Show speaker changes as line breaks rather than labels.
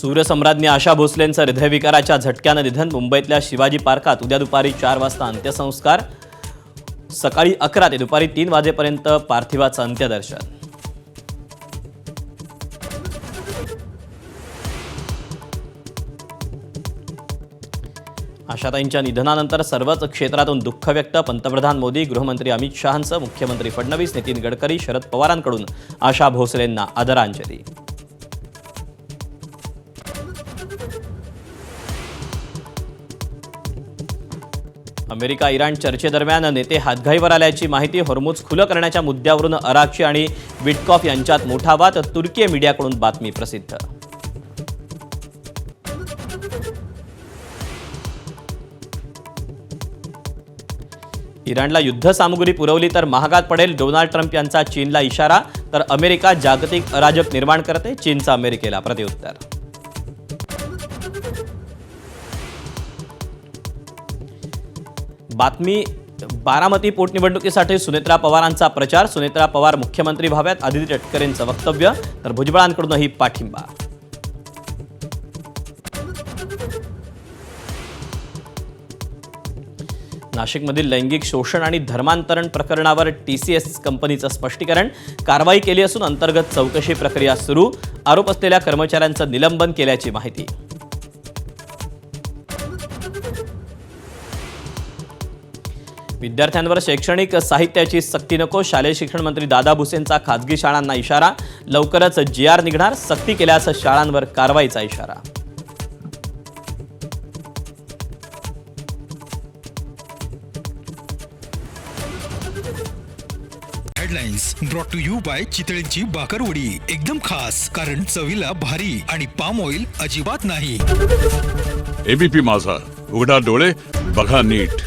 सूर्यसम्राज्ञी आशा भोसलेंचं हृदयविकाराच्या झटक्यानं निधन. मुंबईतल्या शिवाजी पार्कात उद्या दुपारी 4 वाजता अंत्यसंस्कार. सकाळी 11 ते दुपारी 3 वाजेपर्यंत पार्थिवाचं अंत्यदर्शन. आशाताईंच्या निधनानंतर सर्वच क्षेत्रातून दुःख व्यक्त. पंतप्रधान मोदी, गृहमंत्री अमित शहांसह मुख्यमंत्री फडणवीस, नितीन गडकरी, शरद पवारांकडून आशा भोसलेंना आदरांजली. अमेरिका इराण चर्चेदरम्यान नेते हातघाईवर आल्याची माहिती. हॉर्मुझ खुलं करण्याच्या मुद्द्यावरून अराक्ची आणि विटकॉफ यांच्यात मोठा वाद. तुर्की मीडियाकडून बातमी प्रसिद्ध. इराणला युद्धसामुग्री पुरवली तर महागात पडेल. डोनाल्ड ट्रम्प यांचा चीनला इशारा. तर अमेरिका जागतिक अराजक निर्माण करते. चीनचा अमेरिकेला प्रत्युत्तर. बातमी बारामती पोटनिवडणुकीसाठी सुनेत्रा पवारांचा प्रचार. सुनेत्रा पवार मुख्यमंत्री व्हाव्यात, आदिती तटकरेंचं वक्तव्य. तर भुजबळांकडूनही पाठिंबा. नाशिकमधील लैंगिक शोषण आणि धर्मांतरण प्रकरणावर TCS कंपनीचं स्पष्टीकरण. कारवाई केली असून अंतर्गत चौकशी प्रक्रिया सुरू. आरोप असलेल्या कर्मचाऱ्यांचं निलंबन केल्याची माहिती. विद्यार्थ्यांवर शैक्षणिक साहित्याची सक्ती नको. शालेय शिक्षण मंत्री दादा भुसेंचा खासगी शाळांना इशारा. लवकरच GR निघणार. सक्ती केल्यास शाळांवर कारवाईचा इशारा.
Headlines brought to you by चितळेंची बाकरवडी. एकदम खास, कारण चवीला भारी आणि पाम ऑइल अजिबात नाही.
ABP माझा, उघडा डोळे बघा नीट.